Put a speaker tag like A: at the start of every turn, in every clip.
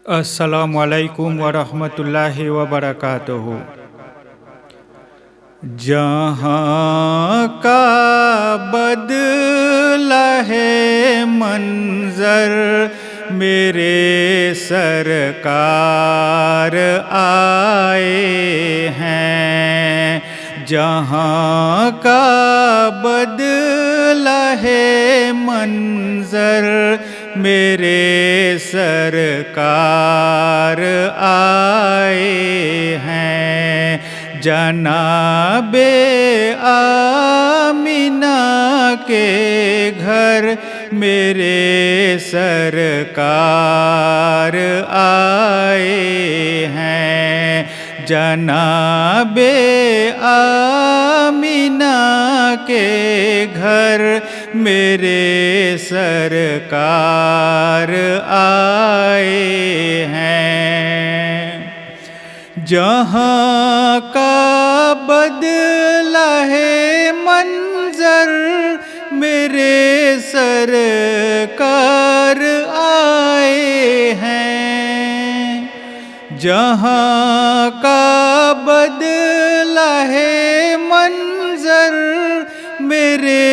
A: السلام علیکم ورحمۃ اللہ وبرکاتہ۔ جہاں کا بدلہ ہے منظر، میرے سرکار آئے ہیں۔ جہاں کا بدلہ ہے منظر، میرے سرکار آئے ہیں۔ جناب آمینہ کے گھر میرے سرکار آئے ہیں۔ جناب آمینہ کے گھر میرے سرکار آئے ہیں۔ جہاں کا بدلہ ہے منظر، میرے سرکار آئے ہیں۔ جہاں کا بدلہ ہے منظر، میرے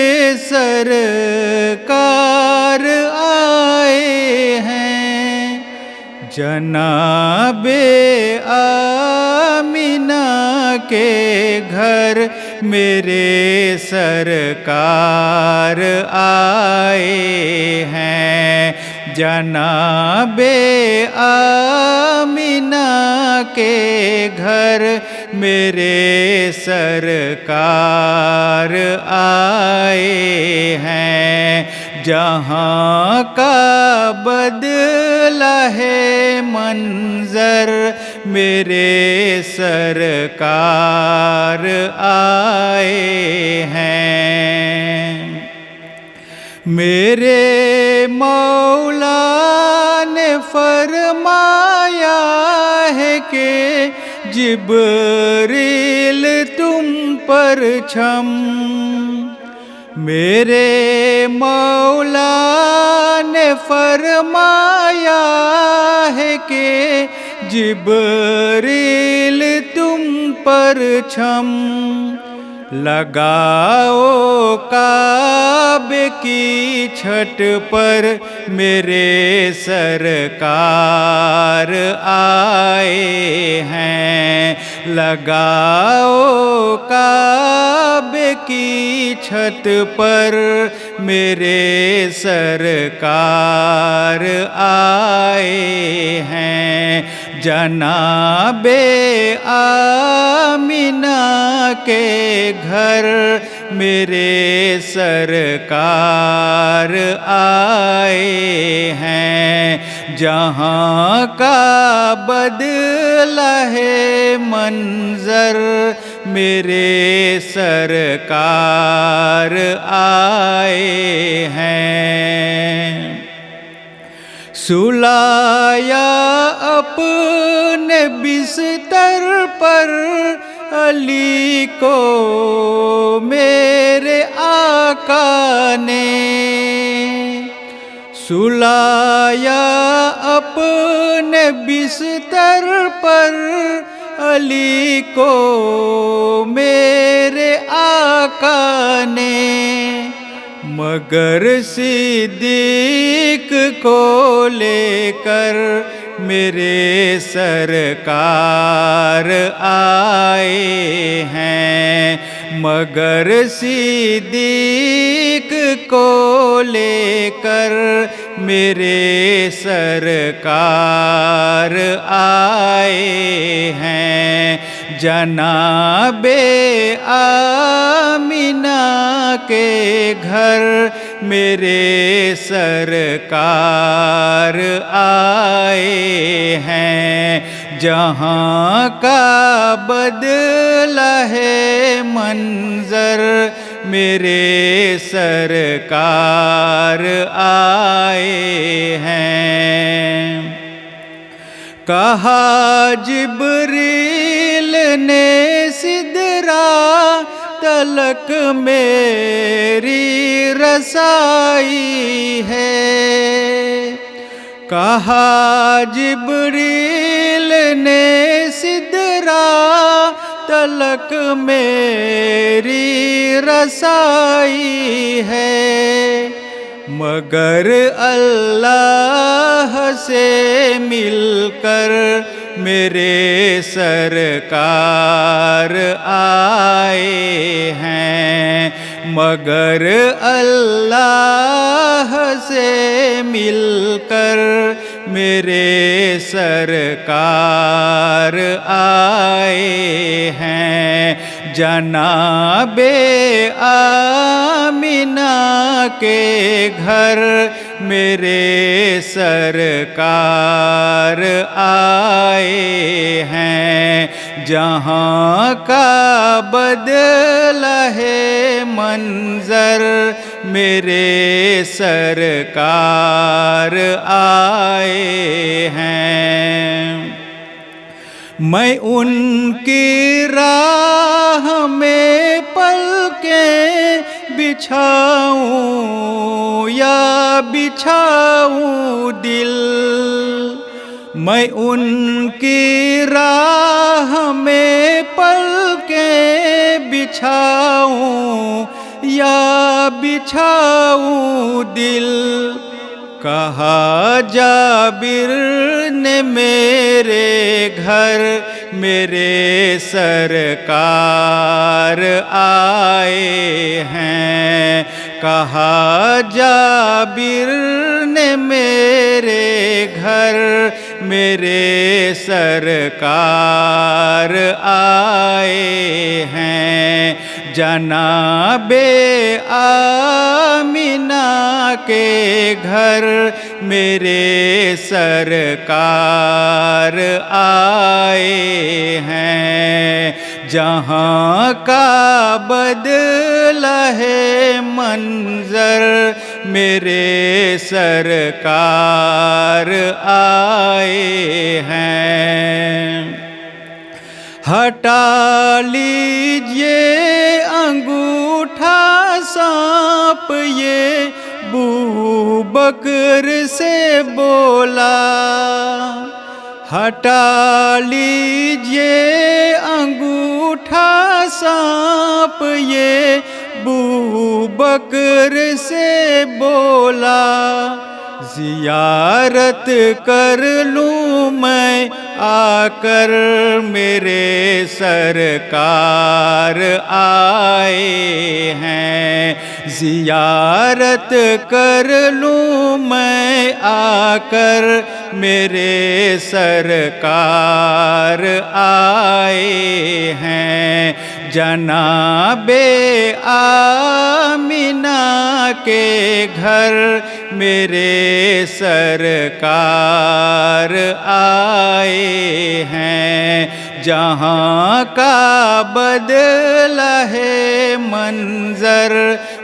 A: سرکار آئے ہیں۔ جناب آمینہ کے گھر میرے سرکار آئے ہیں۔ جناب آمینہ کے گھر میرے سرکار آئے ہیں۔ جہاں کا بدلہ ہے منظر، میرے سرکار آئے ہیں۔ میرے مولا نے فرمایا ہے کہ جبریل تم پر چھم۔ میرے مولا نے فرمایا ہے کہ جبریل تم پر چھم۔ لگاؤ کعبے کی چھت پر میرے سرکار آئے ہیں۔ لگاؤ کعبے کی چھت پر میرے سرکار آئے ہیں۔ جناب آمینہ کے گھر میرے سرکار آئے ہیں۔ جہاں کا بدلہ ہے منظر، میرے سرکار آئے ہیں۔ سلایا اپنے بستر پر علی کو میرے آقا نے۔ سلایا اپنے بستر پر علی کو میرے آقا نے، مگر صدیق کو لے کر میرے سرکار آئے ہیں۔ مگر صدیق کو لے کر میرے سرکار آئے ہیں۔ جناب آمینہ کے گھر میرے سرکار آئے ہیں۔ جہاں کا بدلہ ہے منظر، میرے سرکار آئے ہیں۔ کہا جبریل نے سدرا تلک میری رسائی ہے۔ کہا جبریل نے سدرا تلک میری رسائی ہے، مگر اللہ سے مل کر میرے سرکار آئے ہیں، مگر اللہ سے مل کر میرے سرکار آئے ہیں، جناب آمنہ کے گھر میرے سرکار آئے ہیں، جہاں کا بدلہ ہے منظر میرے سرکار آئے ہیں۔ میں ان کی راہ میں پلکیں بچھاؤں یا بچھاؤں دل، میں ان کی راہ میں پلکیں بچھاؤں یا بچھاؤں دل، کہا جابر نے میرے گھر میرے سرکار آئے ہیں، کہا جابر نے میرے گھر میرے سرکار آئے ہیں، جناب آمنہ کے گھر میرے سرکار آئے ہیں، جہاں کا بدلہ ہے منظر میرے سرکار آئے ہیں۔ ہٹا لیجئے انگوٹھا سانپ یہ ابو بکر سے بولا، ہٹا لیجئے انگوٹھا سانپ یہ ابو بکر سے بولا، زیارت کر لوں میں آ کر میرے سرکار آئے ہیں، زیارت کر لوں میں آ کر میرے سرکار آئے ہیں، جناب آمنہ کے گھر میرے سرکار آئے ہیں، جہاں کا بدلہ ہے منظر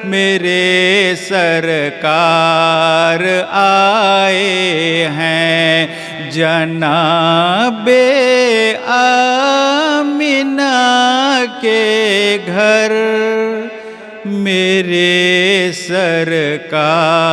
A: میرے سرکار آئے ہیں، جناب آمنہ کے گھر میرے سرکار